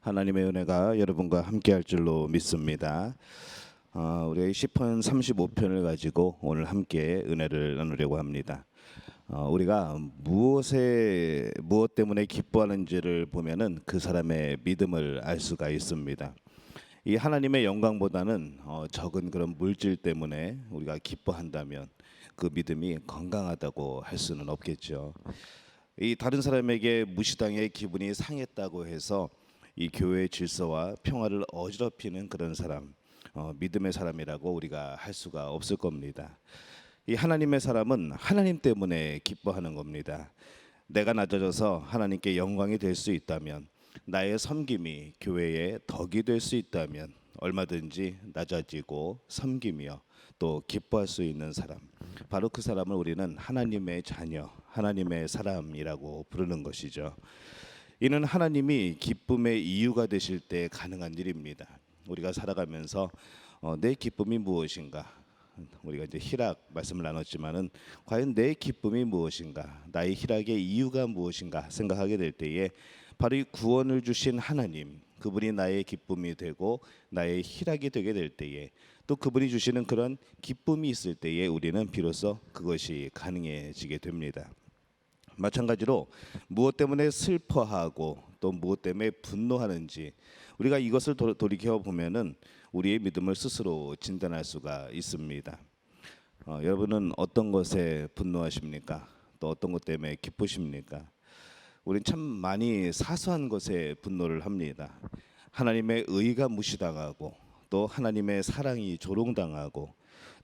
하나님의 은혜가 여러분과 함께할 줄로 믿습니다. 우리 시편 35편을 가지고 오늘 함께 은혜를 나누려고 합니다. 우리가 무엇 때문에 기뻐하는지를 보면은 그 사람의 믿음을 알 수가 있습니다. 이 하나님의 영광보다는 적은 그런 물질 때문에 우리가 기뻐한다면 그 믿음이 건강하다고 할 수는 없겠죠. 이 다른 사람에게 무시당해 기분이 상했다고 해서 이 교회의 질서와 평화를 어지럽히는 그런 사람, 믿음의 사람이라고 우리가 할 수가 없을 겁니다. 이 하나님의 사람은 하나님 때문에 기뻐하는 겁니다. 내가 낮아져서 하나님께 영광이 될 수 있다면, 나의 섬김이 교회의 덕이 될 수 있다면 얼마든지 낮아지고 섬기며 또 기뻐할 수 있는 사람, 바로 그 사람을 우리는 하나님의 자녀, 하나님의 사람이라고 부르는 것이죠. 이는 하나님이 기쁨의 이유가 되실 때 가능한 일입니다. 우리가 살아가면서 내 기쁨이 무엇인가? 우리가 이제 희락 말씀을 나눴지만은 과연 내 기쁨이 무엇인가? 나의 희락의 이유가 무엇인가 생각하게 될 때에 바로 이 구원을 주신 하나님, 그분이 나의 기쁨이 되고 나의 희락이 되게 될 때에, 또 그분이 주시는 그런 기쁨이 있을 때에 우리는 비로소 그것이 가능해지게 됩니다. 마찬가지로 무엇 때문에 슬퍼하고 또 무엇 때문에 분노하는지 우리가 이것을 돌이켜 보면은 우리의 믿음을 스스로 진단할 수가 있습니다. 여러분은 어떤 것에 분노하십니까? 또 어떤 것 때문에 기쁘십니까? 우린 참 많이 사소한 것에 분노를 합니다. 하나님의 의가 무시당하고 또 하나님의 사랑이 조롱당하고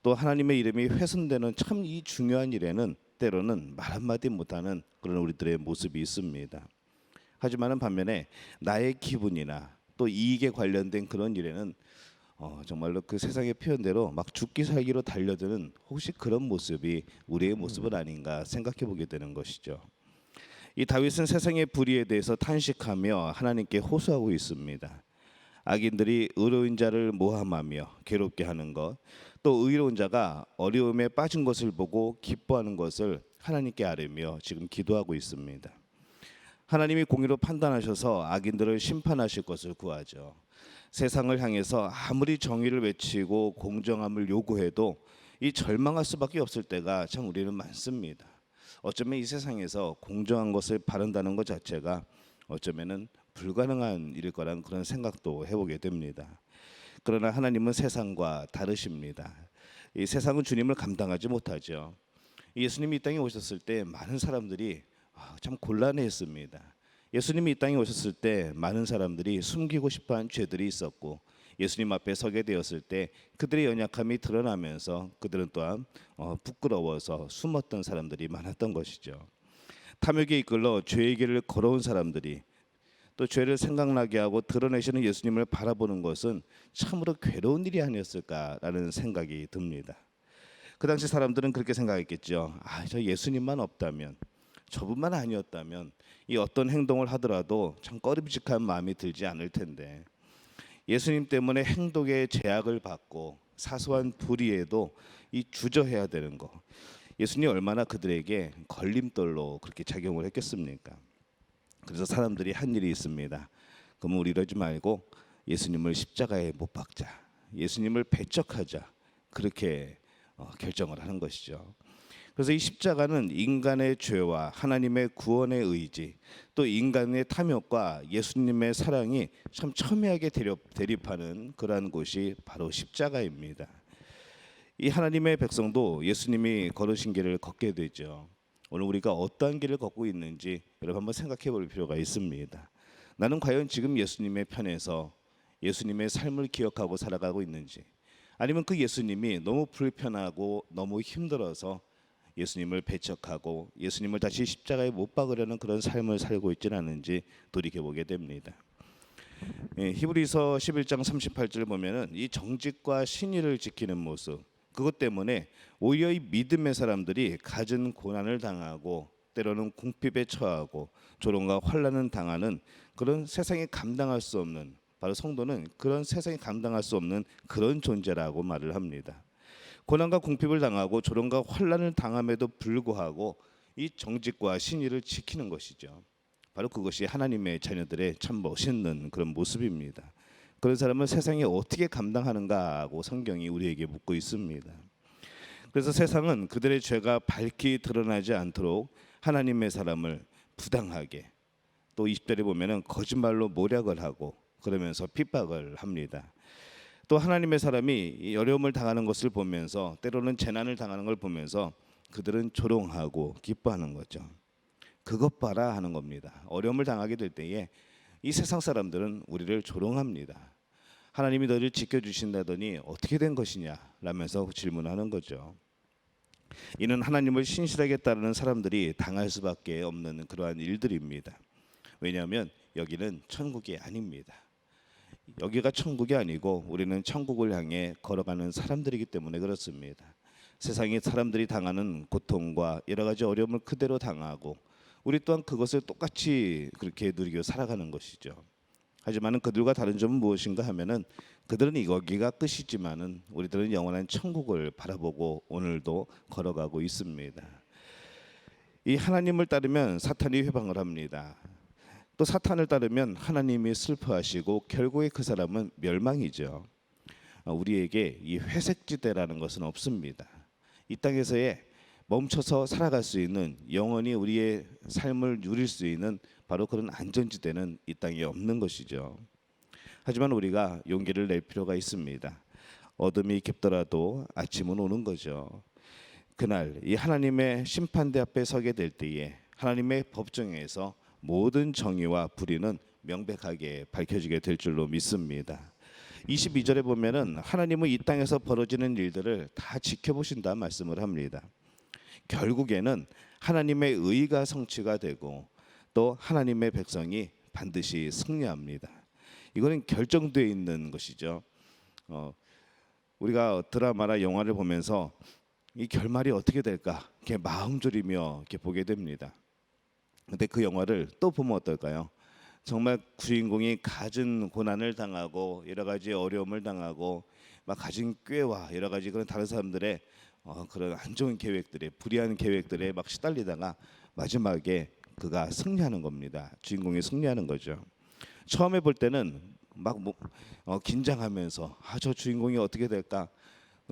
또 하나님의 이름이 훼손되는 참 이 중요한 일에는 때로는 말 한마디 못하는 그런 우리들의 모습이 있습니다. 하지만은 반면에 나의 기분이나 또 이익에 관련된 그런 일에는 정말로 그 세상의 표현대로 막 죽기 살기로 달려드는 혹시 그런 모습이 우리의 모습은 아닌가 생각해 보게 되는 것이죠. 이 다윗은 세상의 불의에 대해서 탄식하며 하나님께 호소하고 있습니다. 악인들이 의로운 자를 모함하며 괴롭게 하는 것, 또 의로운 자가 어려움에 빠진 것을 보고 기뻐하는 것을 하나님께 아뢰며 지금 기도하고 있습니다. 하나님이 공의로 판단하셔서 악인들을 심판하실 것을 구하죠. 세상을 향해서 아무리 정의를 외치고 공정함을 요구해도 이 절망할 수밖에 없을 때가 참 우리는 많습니다. 어쩌면 이 세상에서 공정한 것을 바른다는 것 자체가 어쩌면은 불가능한 일일 거라는 그런 생각도 해보게 됩니다. 그러나 하나님은 세상과 다르십니다. 이 세상은 주님을 감당하지 못하죠. 예수님이 이 땅에 오셨을 때 많은 사람들이 참 곤란했습니다. 예수님이 이 땅에 오셨을 때 많은 사람들이 숨기고 싶어한 죄들이 있었고, 예수님 앞에 서게 되었을 때 그들의 연약함이 드러나면서 그들은 또한 부끄러워서 숨었던 사람들이 많았던 것이죠. 탐욕에 이끌러 죄의 길을 걸어온 사람들이 또 죄를 생각나게 하고 드러내시는 예수님을 바라보는 것은 참으로 괴로운 일이 아니었을까라는 생각이 듭니다. 그 당시 사람들은 그렇게 생각했겠죠. 저 예수님만 없다면, 저분만 아니었다면 이 어떤 행동을 하더라도 참 꺼림직한 마음이 들지 않을 텐데, 예수님 때문에 행동에 제약을 받고 사소한 불의에도 이 주저해야 되는 거, 예수님이 얼마나 그들에게 걸림돌로 그렇게 작용을 했겠습니까? 그래서 사람들이 한 일이 있습니다. 그러면 우리 이러지 말고 예수님을 십자가에 못 박자, 예수님을 배척하자, 그렇게 결정을 하는 것이죠. 그래서 이 십자가는 인간의 죄와 하나님의 구원의 의지, 또 인간의 탐욕과 예수님의 사랑이 참 첨예하게 대립하는 그러한 곳이 바로 십자가입니다. 이 하나님의 백성도 예수님이 걸으신 길을 걷게 되죠. 오늘 우리가 어떠한 길을 걷고 있는지 여러분 한번 생각해 볼 필요가 있습니다. 나는 과연 지금 예수님의 편에서 예수님의 삶을 기억하고 살아가고 있는지, 아니면 그 예수님이 너무 불편하고 너무 힘들어서 예수님을 배척하고 예수님을 다시 십자가에 못 박으려는 그런 삶을 살고 있지는 않은지 돌이켜보게 됩니다. 히브리서 11장 38절 보면은 이 정직과 신의를 지키는 모습, 그것 때문에 오히려 이 믿음의 사람들이 갖은 고난을 당하고 때로는 궁핍에 처하고 조롱과 환난을 당하는 그런 세상에 감당할 수 없는, 바로 성도는 그런 세상에 감당할 수 없는 그런 존재라고 말을 합니다. 고난과 궁핍을 당하고 조롱과 환난을 당함에도 불구하고 이 정직과 신의를 지키는 것이죠. 바로 그것이 하나님의 자녀들의 참 멋있는 그런 모습입니다. 그런 사람은 세상에 어떻게 감당하는가 하고 성경이 우리에게 묻고 있습니다. 그래서 세상은 그들의 죄가 밝히 드러나지 않도록 하나님의 사람을 부당하게, 또 20절에 보면은 거짓말로 모략을 하고 그러면서 핍박을 합니다. 또 하나님의 사람이 이 어려움을 당하는 것을 보면서, 때로는 재난을 당하는 걸 보면서 그들은 조롱하고 기뻐하는 거죠. 그것 봐라 하는 겁니다. 어려움을 당하게 될 때에 이 세상 사람들은 우리를 조롱합니다. 하나님이 너를 지켜주신다더니 어떻게 된 것이냐 라면서 질문하는 거죠. 이는 하나님을 신실하게 따르는 사람들이 당할 수밖에 없는 그러한 일들입니다. 왜냐하면 여기는 천국이 아닙니다. 여기가 천국이 아니고 우리는 천국을 향해 걸어가는 사람들이기 때문에 그렇습니다. 세상에 사람들이 당하는 고통과 여러 가지 어려움을 그대로 당하고 우리 또한 그것을 똑같이 그렇게 누리고 살아가는 것이죠. 하지만 그들과 다른 점은 무엇인가 하면은 그들은 여기가 끝이지만은 우리들은 영원한 천국을 바라보고 오늘도 걸어가고 있습니다. 이 하나님을 따르면 사탄이 회방을 합니다. 또 사탄을 따르면 하나님이 슬퍼하시고 결국에 그 사람은 멸망이죠. 우리에게 이 회색지대라는 것은 없습니다. 이 땅에서의 멈춰서 살아갈 수 있는, 영원히 우리의 삶을 누릴 수 있는 바로 그런 안전지대는 이 땅에 없는 것이죠. 하지만 우리가 용기를 낼 필요가 있습니다. 어둠이 깊더라도 아침은 오는 거죠. 그날 이 하나님의 심판대 앞에 서게 될 때에 하나님의 법정에서 모든 정의와 불의는 명백하게 밝혀지게 될 줄로 믿습니다. 22절에 보면은 하나님은 이 땅에서 벌어지는 일들을 다 지켜보신다 말씀을 합니다. 결국에는 하나님의 의가 성취가 되고 또 하나님의 백성이 반드시 승리합니다. 이거는 결정되어 있는 것이죠. 우리가 드라마나 영화를 보면서 이 결말이 어떻게 될까 이렇게 마음 졸이며 이렇게 보게 됩니다. 근데 그 영화를 또 보면 어떨까요? 정말 주인공이 갖은 고난을 당하고 여러 가지 어려움을 당하고 막 가진 꾀와 여러 가지 그런 다른 사람들의 그런 안 좋은 계획들에, 불의한 계획들에 막 시달리다가 마지막에 그가 승리하는 겁니다. 주인공이 승리하는 거죠. 처음에 볼 때는 막 긴장하면서 저 주인공이 어떻게 될까?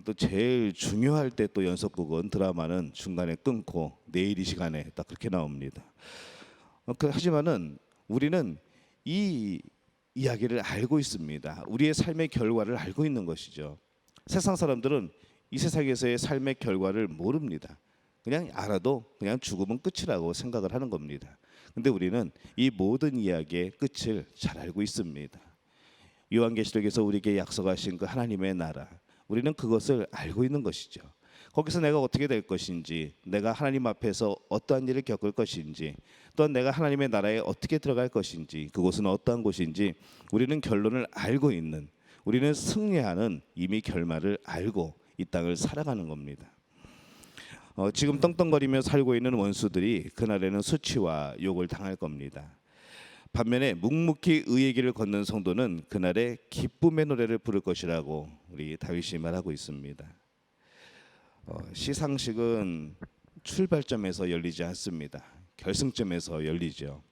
또 제일 중요할 때 또 연속극은 드라마는 중간에 끊고 내일 이 시간에 딱 그렇게 나옵니다. 하지만은 우리는 이 이야기를 알고 있습니다. 우리의 삶의 결과를 알고 있는 것이죠. 세상 사람들은 이 세상에서의 삶의 결과를 모릅니다. 그냥 알아도 그냥 죽으면 끝이라고 생각을 하는 겁니다. 근데 우리는 이 모든 이야기의 끝을 잘 알고 있습니다. 요한계시록에서 우리에게 약속하신 그 하나님의 나라, 우리는 그것을 알고 있는 것이죠. 거기서 내가 어떻게 될 것인지, 내가 하나님 앞에서 어떠한 일을 겪을 것인지, 또한 내가 하나님의 나라에 어떻게 들어갈 것인지, 그곳은 어떠한 곳인지 우리는 결론을 알고 있는, 우리는 승리하는 이미 결말을 알고 이 땅을 살아가는 겁니다. 지금 떵떵거리며 살고 있는 원수들이 그날에는 수치와 욕을 당할 겁니다. 반면에 묵묵히 의의 길을 걷는 성도는 그날에 기쁨의 노래를 부를 것이라고 우리 다윗이 말하고 있습니다. 시상식은 출발점에서 열리지 않습니다. 결승점에서 열리죠.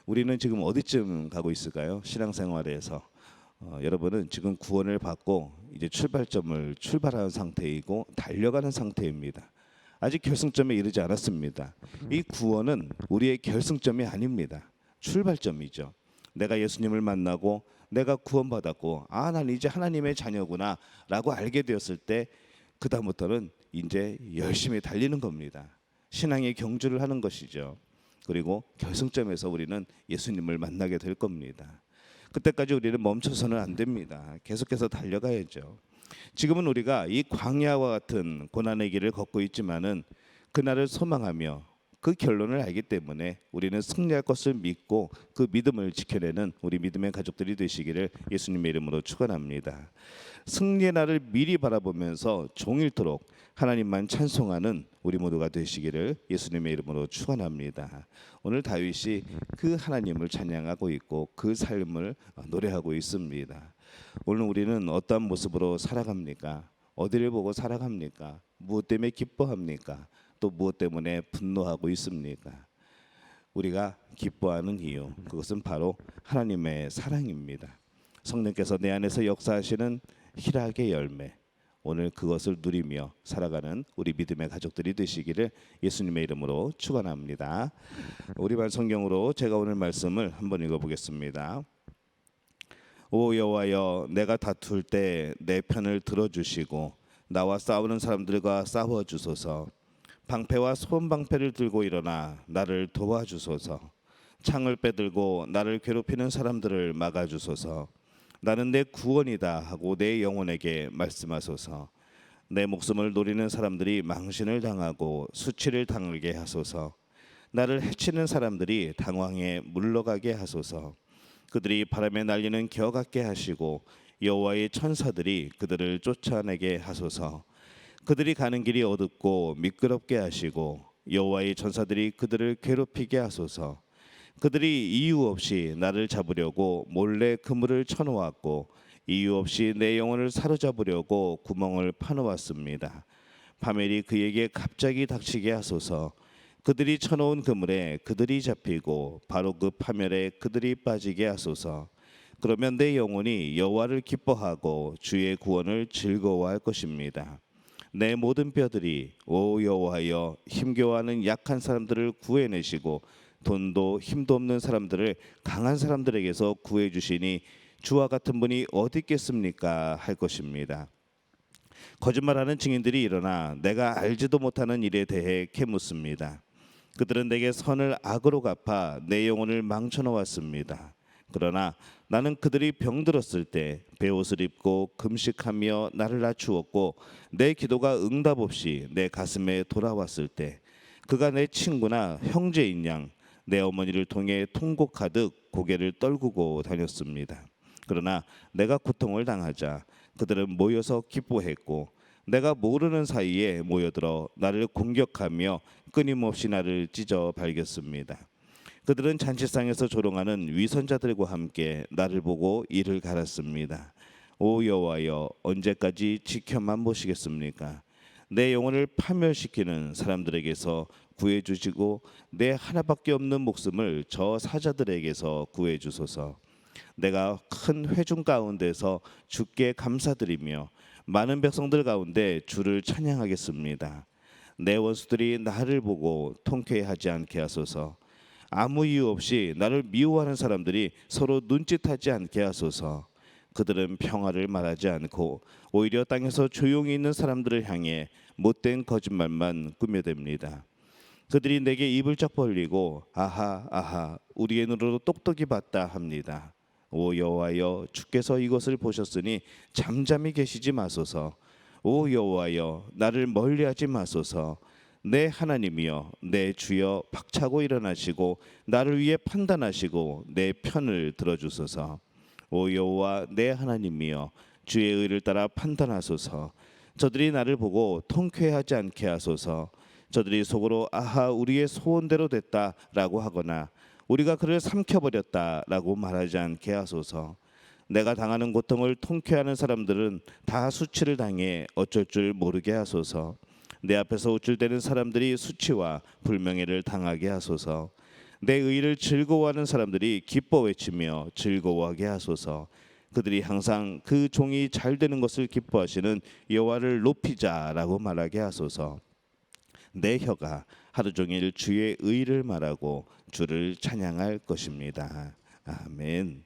우리는 지금 어디쯤 가고 있을까요? 신앙생활에서 여러분은 지금 구원을 받고 이제 출발점을 출발하는 상태이고 달려가는 상태입니다. 아직 결승점에 이르지 않았습니다. 이 구원은 우리의 결승점이 아닙니다. 출발점이죠. 내가 예수님을 만나고 내가 구원받았고 난 이제 하나님의 자녀구나 라고 알게 되었을 때 그 다음부터는 이제 열심히 달리는 겁니다. 신앙의 경주를 하는 것이죠. 그리고 결승점에서 우리는 예수님을 만나게 될 겁니다. 그때까지 우리는 멈춰서는 안 됩니다. 계속해서 달려가야죠. 지금은 우리가 이 광야와 같은 고난의 길을 걷고 있지만은 그날을 소망하며 그 결론을 알기 때문에 우리는 승리할 것을 믿고 그 믿음을 지켜내는 우리 믿음의 가족들이 되시기를 예수님의 이름으로 축원합니다. 승리의 날을 미리 바라보면서 종일토록 하나님만 찬송하는 우리 모두가 되시기를 예수님의 이름으로 축원합니다. 오늘 다윗이 그 하나님을 찬양하고 있고 그 삶을 노래하고 있습니다. 오늘 우리는 어떠한 모습으로 살아갑니까? 어디를 보고 살아갑니까? 무엇 때문에 기뻐합니까? 또 무엇 때문에 분노하고 있습니까? 우리가 기뻐하는 이유, 그것은 바로 하나님의 사랑입니다. 성령께서 내 안에서 역사하시는 희락의 열매, 오늘 그것을 누리며 살아가는 우리 믿음의 가족들이 되시기를 예수님의 이름으로 축원합니다. 우리말 성경으로 제가 오늘 말씀을 한번 읽어보겠습니다. 오 여호와여, 내가 다툴 때 내 편을 들어주시고 나와 싸우는 사람들과 싸워주소서. 방패와 손방패를 들고 일어나 나를 도와주소서. 창을 빼들고 나를 괴롭히는 사람들을 막아주소서. 나는 내 구원이다 하고 내 영혼에게 말씀하소서. 내 목숨을 노리는 사람들이 망신을 당하고 수치를 당하게 하소서. 나를 해치는 사람들이 당황해 물러가게 하소서. 그들이 바람에 날리는 겨 같게 하시고 여호와의 천사들이 그들을 쫓아내게 하소서. 그들이 가는 길이 어둡고 미끄럽게 하시고 여호와의 천사들이 그들을 괴롭히게 하소서. 그들이 이유 없이 나를 잡으려고 몰래 그물을 쳐놓았고 이유 없이 내 영혼을 사로잡으려고 구멍을 파놓았습니다. 파멸이 그에게 갑자기 닥치게 하소서. 그들이 쳐놓은 그물에 그들이 잡히고 바로 그 파멸에 그들이 빠지게 하소서. 그러면 내 영혼이 여호와를 기뻐하고 주의 구원을 즐거워할 것입니다. 내 모든 뼈들이 오 여호와여, 힘겨워하는 약한 사람들을 구해내시고 돈도 힘도 없는 사람들을 강한 사람들에게서 구해 주시니 주와 같은 분이 어디 있겠습니까 할 것입니다. 거짓말하는 증인들이 일어나 내가 알지도 못하는 일에 대해 캐묻습니다. 그들은 내게 선을 악으로 갚아 내 영혼을 망쳐놓았습니다. 그러나 나는 그들이 병들었을 때 베옷을 입고 금식하며 나를 낮추었고 내 기도가 응답 없이 내 가슴에 돌아왔을 때 그가 내 친구나 형제인 양 내 어머니를 통해 통곡 가득 고개를 떨구고 다녔습니다. 그러나 내가 고통을 당하자 그들은 모여서 기뻐했고 내가 모르는 사이에 모여들어 나를 공격하며 끊임없이 나를 찢어 발겼습니다. 그들은 잔치상에서 조롱하는 위선자들과 함께 나를 보고 이를 갈았습니다. 오 여호와여, 언제까지 지켜만 보시겠습니까? 내 영혼을 파멸시키는 사람들에게서 구해주시고 내 하나밖에 없는 목숨을 저 사자들에게서 구해주소서. 내가 큰 회중 가운데서 주께 감사드리며 많은 백성들 가운데 주를 찬양하겠습니다. 내 원수들이 나를 보고 통쾌하지 않게 하소서. 아무 이유 없이 나를 미워하는 사람들이 서로 눈짓하지 않게 하소서. 그들은 평화를 말하지 않고 오히려 땅에서 조용히 있는 사람들을 향해 못된 거짓말만 꾸며댑니다. 그들이 내게 입을 쩍 벌리고 아하 아하 우리의 눈으로 똑똑히 봤다 합니다. 오 여호와여, 주께서 이것을 보셨으니 잠잠히 계시지 마소서. 오 여호와여, 나를 멀리하지 마소서. 내 하나님이여, 내 주여, 박차고 일어나시고 나를 위해 판단하시고 내 편을 들어주소서. 오 여호와 내 하나님이여, 주의 의를 따라 판단하소서. 저들이 나를 보고 통쾌하지 않게 하소서. 저들이 속으로 아하 우리의 소원대로 됐다라고 하거나 우리가 그를 삼켜버렸다라고 말하지 않게 하소서. 내가 당하는 고통을 통쾌하는 사람들은 다 수치를 당해 어쩔 줄 모르게 하소서. 내 앞에서 우쭐대는 사람들이 수치와 불명예를 당하게 하소서. 내 의를 즐거워하는 사람들이 기뻐 외치며 즐거워하게 하소서. 그들이 항상 그 종이 잘 되는 것을 기뻐하시는 여호와를 높이자라고 말하게 하소서. 내 혀가 하루 종일 주의 의를 말하고 주를 찬양할 것입니다. 아멘.